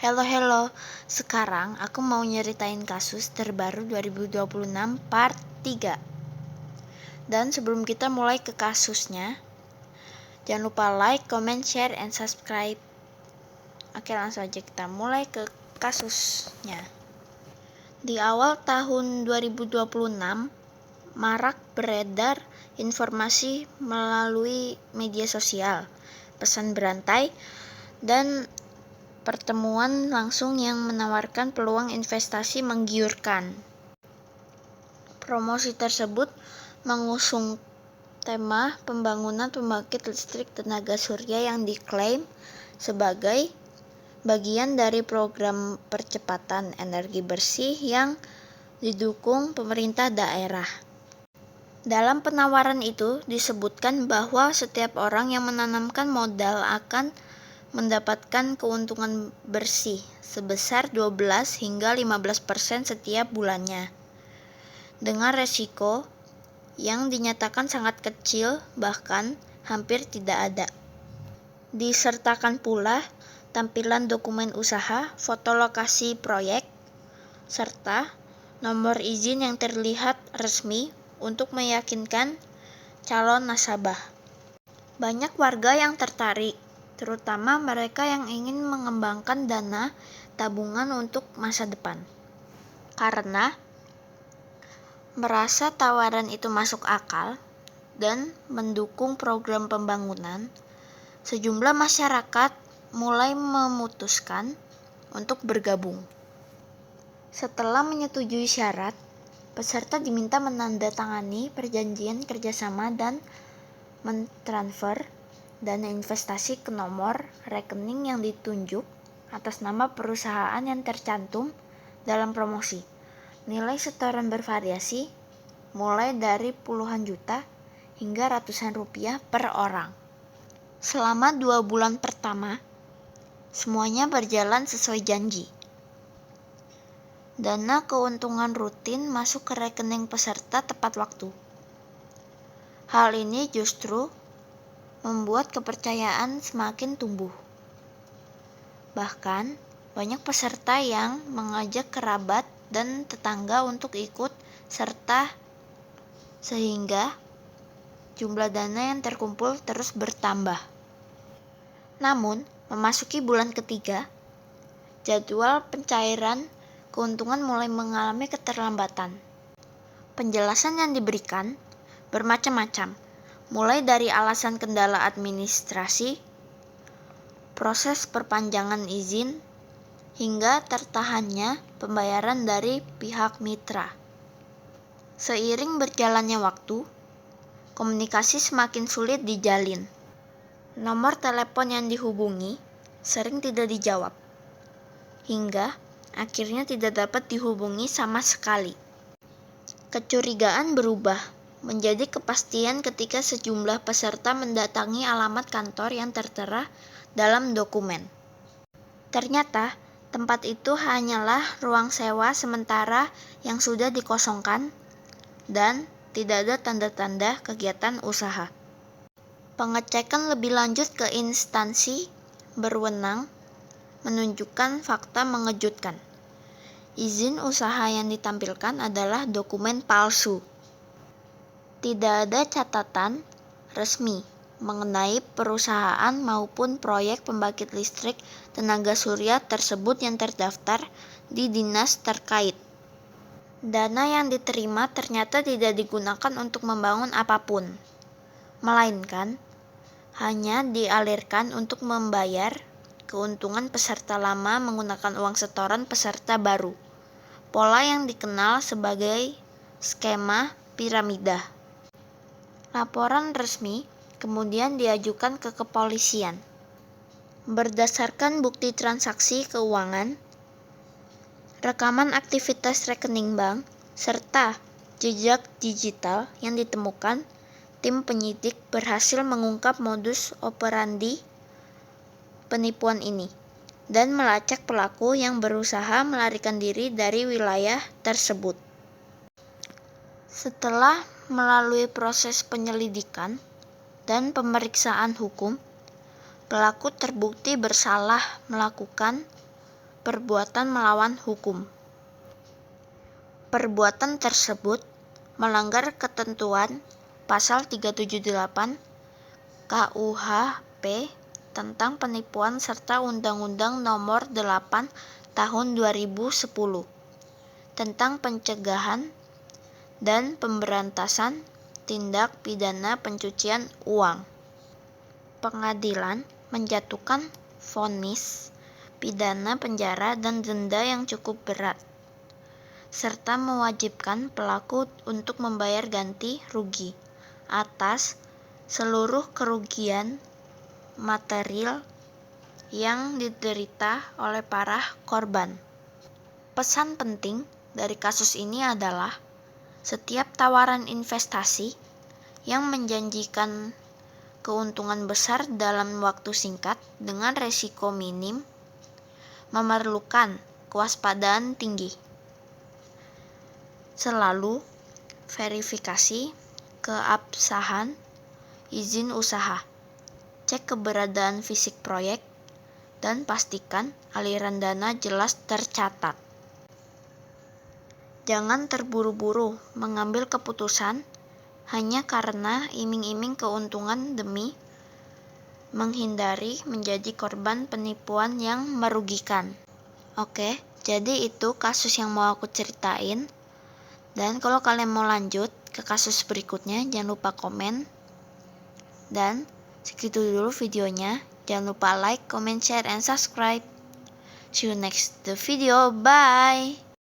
Halo, sekarang aku mau nyeritain kasus terbaru 2026 part 3. Dan sebelum kita mulai ke kasusnya, jangan lupa like, comment, share, and subscribe. Oke, langsung aja kita mulai ke kasusnya. Di awal tahun 2026, marak beredar informasi melalui media sosial, pesan berantai, dan pertemuan langsung yang menawarkan peluang investasi menggiurkan. Promosi tersebut mengusung tema pembangunan pembangkit listrik tenaga surya yang diklaim sebagai bagian dari program percepatan energi bersih yang didukung pemerintah daerah. Dalam penawaran itu disebutkan bahwa setiap orang yang menanamkan modal akan mendapatkan keuntungan bersih sebesar 12 hingga 15% setiap bulannya, dengan resiko yang dinyatakan sangat kecil bahkan hampir tidak ada. Disertakan pula tampilan dokumen usaha, foto lokasi proyek, serta nomor izin yang terlihat resmi untuk meyakinkan calon nasabah. Banyak warga yang tertarik, terutama mereka yang ingin mengembangkan dana tabungan untuk masa depan. Karena merasa tawaran itu masuk akal dan mendukung program pembangunan, sejumlah masyarakat mulai memutuskan untuk bergabung. Setelah menyetujui syarat, peserta diminta menandatangani perjanjian kerjasama dan mentransfer dana investasi ke nomor rekening yang ditunjuk atas nama perusahaan yang tercantum dalam promosi. Nilai setoran bervariasi mulai dari puluhan juta hingga ratusan rupiah per orang. Selama 2 bulan pertama, semuanya berjalan sesuai janji. Dana keuntungan rutin masuk ke rekening peserta tepat waktu. Hal ini justru membuat kepercayaan semakin tumbuh. Bahkan, banyak peserta yang mengajak kerabat dan tetangga untuk ikut serta sehingga jumlah dana yang terkumpul terus bertambah. Namun, memasuki bulan ketiga, jadwal pencairan keuntungan mulai mengalami keterlambatan. Penjelasan yang diberikan bermacam-macam, mulai dari alasan kendala administrasi, proses perpanjangan izin, hingga tertahannya pembayaran dari pihak mitra. Seiring berjalannya waktu, komunikasi semakin sulit dijalin. Nomor telepon yang dihubungi sering tidak dijawab, hingga akhirnya tidak dapat dihubungi sama sekali. Kecurigaan berubah menjadi kepastian ketika sejumlah peserta mendatangi alamat kantor yang tertera dalam dokumen. Ternyata, tempat itu hanyalah ruang sewa sementara yang sudah dikosongkan dan tidak ada tanda-tanda kegiatan usaha. Pengecekan lebih lanjut ke instansi berwenang menunjukkan fakta mengejutkan. Izin usaha yang ditampilkan adalah dokumen palsu. Tidak ada catatan resmi mengenai perusahaan maupun proyek pembangkit listrik tenaga surya tersebut yang terdaftar di dinas terkait. Dana yang diterima ternyata tidak digunakan untuk membangun apapun, melainkan hanya dialirkan untuk membayar keuntungan peserta lama menggunakan uang setoran peserta baru. Pola yang dikenal sebagai skema piramida. Laporan resmi kemudian diajukan ke kepolisian. Berdasarkan bukti transaksi keuangan, rekaman aktivitas rekening bank, serta jejak digital yang ditemukan, tim penyidik berhasil mengungkap modus operandi penipuan ini dan melacak pelaku yang berusaha melarikan diri dari wilayah tersebut. Setelah melalui proses penyelidikan dan pemeriksaan hukum, pelaku terbukti bersalah melakukan perbuatan melawan hukum. Perbuatan tersebut melanggar ketentuan Pasal 378 KUHP tentang penipuan serta Undang-Undang Nomor 8 Tahun 2010 tentang pencegahan dan pemberantasan tindak pidana pencucian uang. Pengadilan menjatuhkan vonis pidana penjara dan denda yang cukup berat, serta mewajibkan pelaku untuk membayar ganti rugi atas seluruh kerugian material yang diderita oleh para korban. Pesan penting dari kasus ini adalah setiap tawaran investasi yang menjanjikan keuntungan besar dalam waktu singkat dengan resiko minim memerlukan kewaspadaan tinggi. Selalu verifikasi keabsahan izin usaha, cek keberadaan fisik proyek, dan pastikan aliran dana jelas tercatat. Jangan terburu-buru mengambil keputusan hanya karena iming-iming keuntungan demi menghindari menjadi korban penipuan yang merugikan. Oke, jadi itu kasus yang mau aku ceritain. Dan kalau kalian mau lanjut ke kasus berikutnya, jangan lupa komen. Dan segitu dulu videonya. Jangan lupa like, comment, share, and subscribe. See you next the video. Bye!